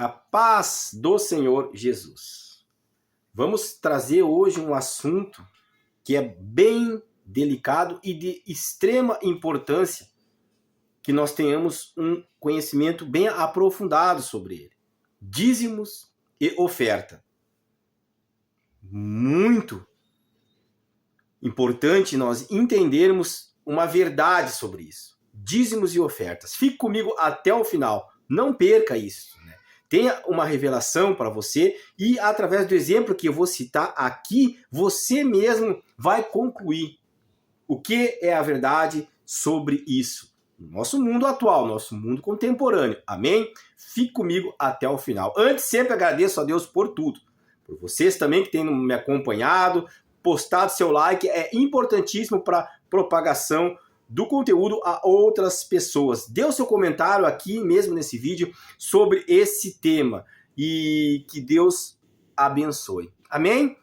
A paz do Senhor Jesus. Vamos trazer hoje um assunto que é bem delicado e de extrema importância que nós tenhamos um conhecimento bem aprofundado sobre ele. Dízimos e oferta. Muito importante nós entendermos uma verdade sobre isso. Dízimos e ofertas. Fique comigo até o final. Não perca isso. Tenha uma revelação para você e através do exemplo que eu vou citar aqui, você mesmo vai concluir o que é a verdade sobre isso. Nosso mundo atual, nosso mundo contemporâneo. Amém? Fique comigo até o final. Antes, sempre agradeço a Deus por tudo. Por vocês também que têm me acompanhado, postado seu like, é importantíssimo para a propagação do conteúdo a outras pessoas. Dê o seu comentário aqui mesmo nesse vídeo sobre esse tema e que Deus abençoe. Amém?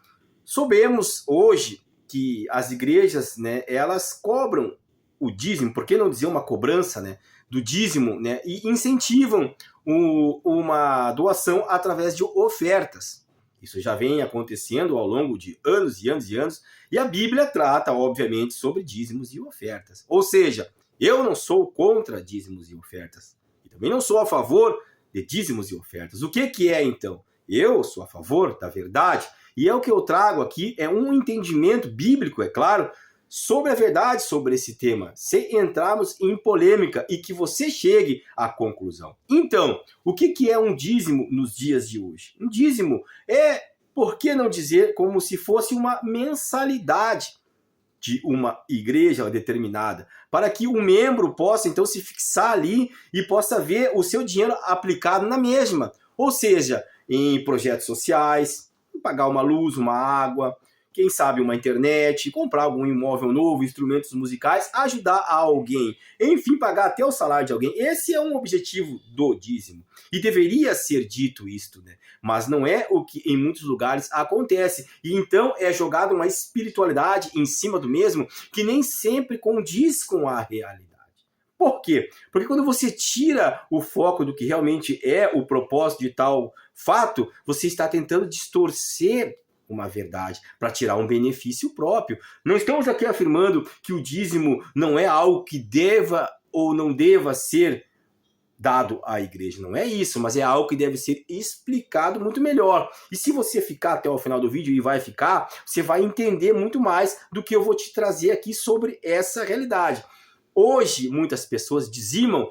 Soubemos hoje que as igrejas, elas cobram o dízimo, por que não dizer uma cobrança, do dízimo, e incentivam uma doação através de ofertas. Isso já vem acontecendo ao longo de anos e anos e anos, e a Bíblia trata, obviamente, sobre dízimos e ofertas. Ou seja, eu não sou contra dízimos e ofertas, e também não sou a favor de dízimos e ofertas. O que é, então? Eu sou a favor da verdade, e é o que eu trago aqui, é um entendimento bíblico, é claro, sobre a verdade sobre esse tema, sem entrarmos em polêmica e que você chegue à conclusão. Então, o que é um dízimo nos dias de hoje? Um dízimo é, por que não dizer, como se fosse uma mensalidade de uma igreja determinada, para que o membro possa, então, se fixar ali e possa ver o seu dinheiro aplicado na mesma. Ou seja, em projetos sociais, pagar uma luz, uma água, quem sabe uma internet, comprar algum imóvel novo, instrumentos musicais, ajudar a alguém, enfim, pagar até o salário de alguém. Esse é um objetivo do dízimo. E deveria ser dito isto, mas não é o que em muitos lugares acontece. E então é jogada uma espiritualidade em cima do mesmo que nem sempre condiz com a realidade. Por quê? Porque quando você tira o foco do que realmente é o propósito de tal fato, você está tentando distorcer uma verdade, para tirar um benefício próprio. Não estamos aqui afirmando que o dízimo não é algo que deva ou não deva ser dado à igreja. Não é isso, mas é algo que deve ser explicado muito melhor. E se você ficar até o final do vídeo, e vai ficar, você vai entender muito mais do que eu vou te trazer aqui sobre essa realidade. Hoje, muitas pessoas dizimam,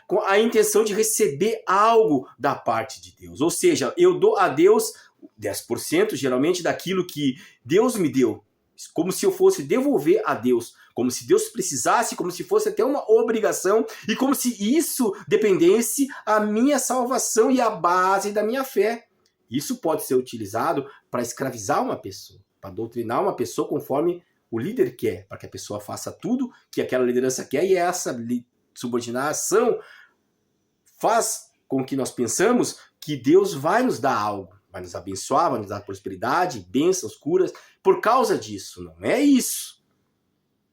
com a intenção de receber algo da parte de Deus. Ou seja, eu dou a Deus 10% geralmente daquilo que Deus me deu, como se eu fosse devolver a Deus, como se Deus precisasse, como se fosse até uma obrigação e como se isso dependesse a minha salvação e a base da minha fé. Isso pode ser utilizado para escravizar uma pessoa, para doutrinar uma pessoa conforme o líder quer, para que a pessoa faça tudo que aquela liderança quer, e essa subordinação faz com que nós pensamos que Deus vai nos dar algo, vai nos abençoar, vai nos dar prosperidade, bênçãos, curas, por causa disso. Não é isso.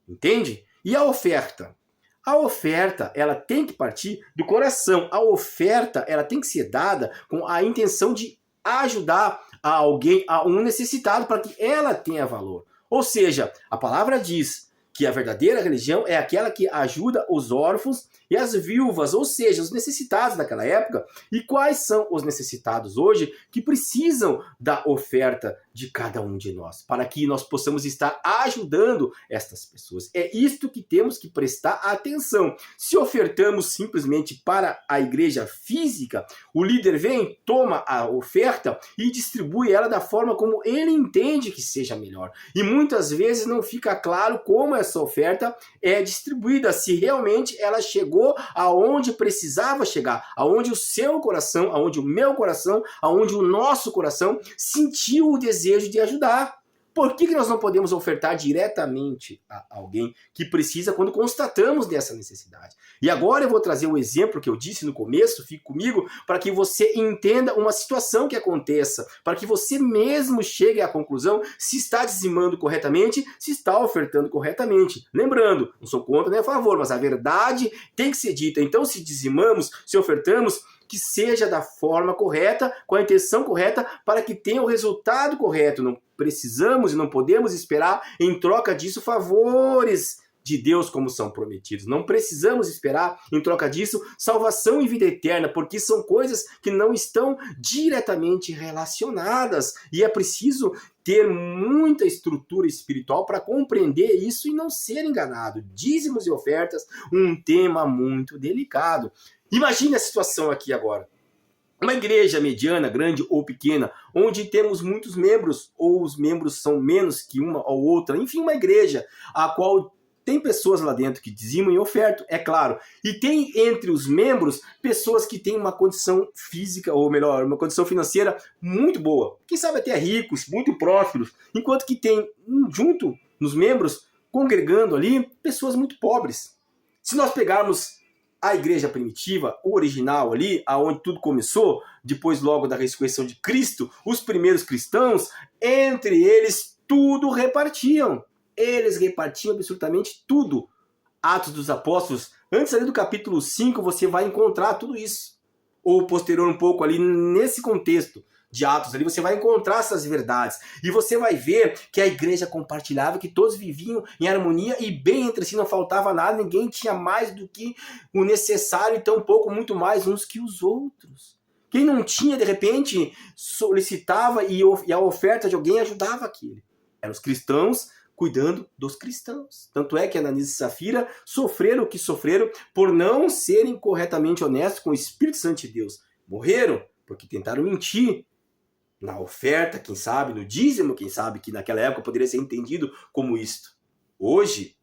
Entende? E a oferta? A oferta, ela tem que partir do coração. A oferta, ela tem que ser dada com a intenção de ajudar a alguém, a um necessitado, para que ela tenha valor. Ou seja, a palavra diz que a verdadeira religião é aquela que ajuda os órfãos e as viúvas, ou seja, os necessitados daquela época. E quais são os necessitados hoje que precisam da oferta de cada um de nós, para que nós possamos estar ajudando estas pessoas? É isto que temos que prestar atenção. Se ofertamos simplesmente para a igreja física, o líder vem, toma a oferta e distribui ela da forma como ele entende que seja melhor. E muitas vezes não fica claro como essa oferta é distribuída, se realmente ela chegou aonde precisava chegar, aonde o seu coração, aonde o meu coração, aonde o nosso coração sentiu o desejo de ajudar. Por que nós não podemos ofertar diretamente a alguém que precisa quando constatamos dessa necessidade? E agora eu vou trazer o exemplo que eu disse no começo, fique comigo, para que você entenda uma situação que aconteça, para que você mesmo chegue à conclusão se está dizimando corretamente, se está ofertando corretamente. Lembrando, não sou contra nem a favor, mas a verdade tem que ser dita. Então, se dizimamos, se ofertamos, que seja da forma correta, com a intenção correta, para que tenha o resultado correto. Não precisamos e não podemos esperar em troca disso favores de Deus como são prometidos. Não precisamos esperar em troca disso salvação e vida eterna, porque são coisas que não estão diretamente relacionadas. E é preciso ter muita estrutura espiritual para compreender isso e não ser enganado. Dízimos e ofertas, um tema muito delicado. Imagine a situação aqui agora. Uma igreja mediana, grande ou pequena, onde temos muitos membros, ou os membros são menos que uma ou outra, enfim, uma igreja a qual tem pessoas lá dentro que dizimam e ofertam, é claro. E tem entre os membros pessoas que têm uma condição física, ou melhor, uma condição financeira muito boa. Quem sabe até ricos, muito prósperos. Enquanto que tem junto nos membros, congregando ali, pessoas muito pobres. Se nós pegarmos a igreja primitiva, o original ali, aonde tudo começou, depois logo da ressurreição de Cristo, os primeiros cristãos, entre eles, tudo repartiam. Eles repartiam absolutamente tudo. Atos dos Apóstolos, antes ali do capítulo 5, você vai encontrar tudo isso. Ou posterior um pouco ali, nesse contexto de Atos ali, você vai encontrar essas verdades. E você vai ver que a igreja compartilhava, que todos viviam em harmonia e bem entre si, não faltava nada, ninguém tinha mais do que o necessário, e tampouco muito mais uns que os outros. Quem não tinha, de repente, solicitava e a oferta de alguém ajudava aquele. Eram os cristãos cuidando dos cristãos. Tanto é que Ananias e Safira sofreram o que sofreram por não serem corretamente honestos com o Espírito Santo de Deus. Morreram porque tentaram mentir na oferta, quem sabe, no dízimo, quem sabe, que naquela época poderia ser entendido como isto. Hoje,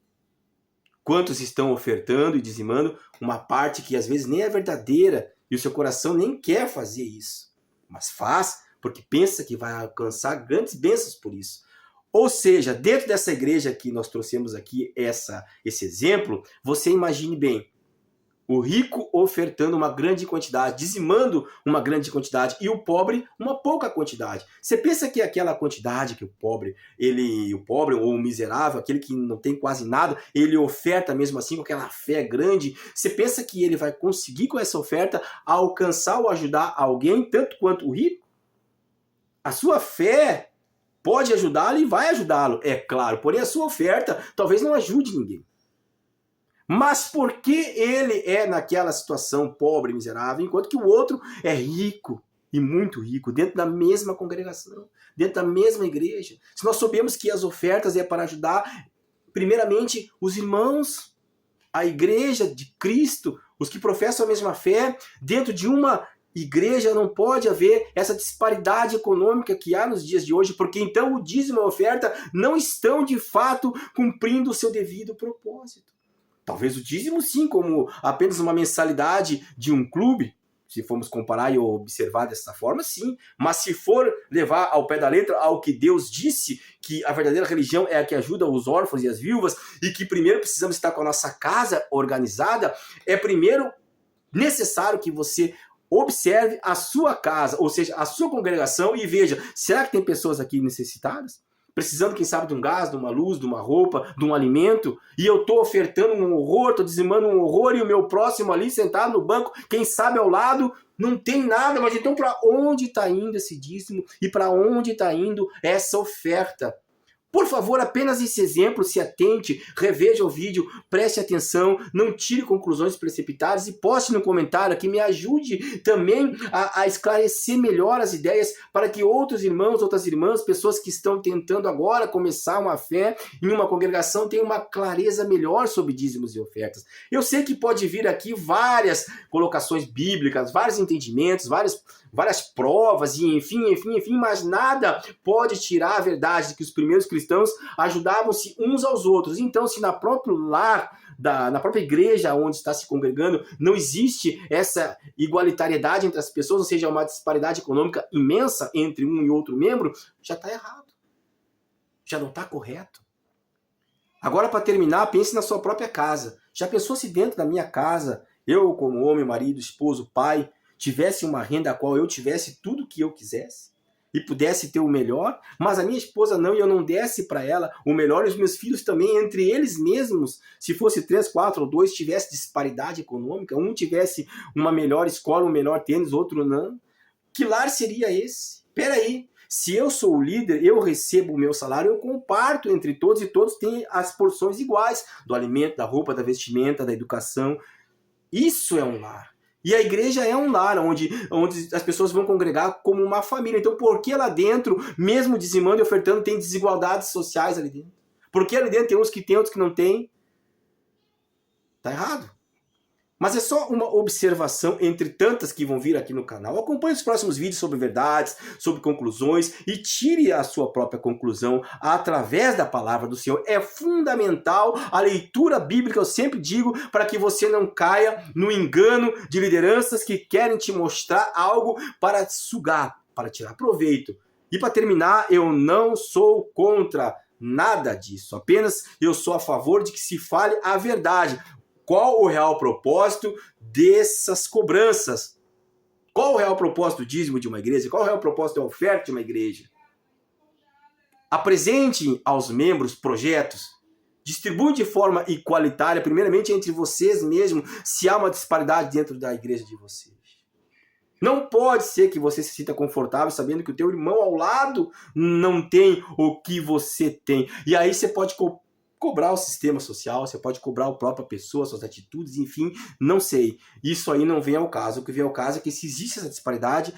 quantos estão ofertando e dizimando uma parte que às vezes nem é verdadeira e o seu coração nem quer fazer isso, mas faz porque pensa que vai alcançar grandes bênçãos por isso. Ou seja, dentro dessa igreja que nós trouxemos aqui esse exemplo, você imagine bem, o rico ofertando uma grande quantidade, dizimando uma grande quantidade, e o pobre uma pouca quantidade. Você pensa que aquela quantidade que o pobre ou o miserável, aquele que não tem quase nada, ele oferta mesmo assim com aquela fé grande, você pensa que ele vai conseguir com essa oferta alcançar ou ajudar alguém tanto quanto o rico? A sua fé pode ajudá-lo e vai ajudá-lo, é claro. Porém, a sua oferta talvez não ajude ninguém. Mas por que ele é naquela situação pobre, miserável, enquanto que o outro é rico e muito rico, dentro da mesma congregação, dentro da mesma igreja? Se nós soubemos que as ofertas é para ajudar, primeiramente, os irmãos, a igreja de Cristo, os que professam a mesma fé, dentro de uma igreja não pode haver essa disparidade econômica que há nos dias de hoje, porque então o dízimo e a oferta não estão de fato cumprindo o seu devido propósito. Talvez o dízimo sim, como apenas uma mensalidade de um clube, se formos comparar e observar dessa forma, sim. Mas se for levar ao pé da letra ao que Deus disse, que a verdadeira religião é a que ajuda os órfãos e as viúvas, e que primeiro precisamos estar com a nossa casa organizada, é primeiro necessário que você observe a sua casa, ou seja, a sua congregação, e veja, será que tem pessoas aqui necessitadas? Precisando, quem sabe, de um gás, de uma luz, de uma roupa, de um alimento, e eu estou ofertando um horror, estou dizimando um horror, e o meu próximo ali, sentado no banco, quem sabe ao lado, não tem nada. Mas então para onde está indo esse dízimo? E para onde está indo essa oferta? Por favor, apenas esse exemplo, se atente, reveja o vídeo, preste atenção, não tire conclusões precipitadas e poste no comentário que me ajude também a esclarecer melhor as ideias para que outros irmãos, outras irmãs, pessoas que estão tentando agora começar uma fé em uma congregação tenham uma clareza melhor sobre dízimos e ofertas. Eu sei que pode vir aqui várias colocações bíblicas, vários entendimentos, várias provas, e enfim, mas nada pode tirar a verdade de que os primeiros cristãos ajudavam-se uns aos outros. Então, se na próprio lar, na própria igreja onde está se congregando, não existe essa igualitariedade entre as pessoas, ou seja, uma disparidade econômica imensa entre um e outro membro, já está errado. Já não está correto. Agora, para terminar, pense na sua própria casa. Já pensou se dentro da minha casa, eu como homem, marido, esposo, pai, tivesse uma renda a qual eu tivesse tudo o que eu quisesse? e pudesse ter o melhor, mas a minha esposa não, e eu não desse para ela o melhor, e os meus filhos também, entre eles mesmos, se fosse 3, 4 ou 2, tivesse disparidade econômica, um tivesse uma melhor escola, um melhor tênis, outro não, que lar seria esse? Peraí, se eu sou o líder, eu recebo o meu salário, eu comparto entre todos, e todos têm as porções iguais, do alimento, da roupa, da vestimenta, da educação. Isso é um lar. E a igreja é um lar onde as pessoas vão congregar como uma família. Então, por que lá dentro, mesmo dizimando e ofertando, tem desigualdades sociais ali dentro? Por que ali dentro tem uns que tem, outros que não tem? Tá errado. Mas é só uma observação entre tantas que vão vir aqui no canal. Acompanhe os próximos vídeos sobre verdades, sobre conclusões, e tire a sua própria conclusão através da palavra do Senhor. É fundamental a leitura bíblica, eu sempre digo, para que você não caia no engano de lideranças que querem te mostrar algo para sugar, para tirar proveito. E para terminar, eu não sou contra nada disso. Apenas eu sou a favor de que se fale a verdade. Qual o real propósito dessas cobranças? Qual o real propósito do dízimo de uma igreja? Qual o real propósito da oferta de uma igreja? Apresente aos membros projetos. Distribui de forma igualitária, primeiramente entre vocês mesmos, se há uma disparidade dentro da igreja de vocês. Não pode ser que você se sinta confortável sabendo que o teu irmão ao lado não tem o que você tem. E aí você pode cobrar o sistema social, você pode cobrar a própria pessoa, suas atitudes, enfim, não sei. Isso aí não vem ao caso. O que vem ao caso é que se existe essa disparidade,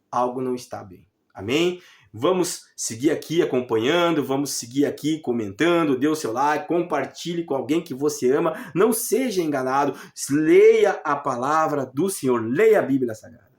algo não está bem. Amém? Vamos seguir aqui acompanhando, vamos seguir aqui comentando, dê o seu like, compartilhe com alguém que você ama, não seja enganado, leia a palavra do Senhor, leia a Bíblia Sagrada.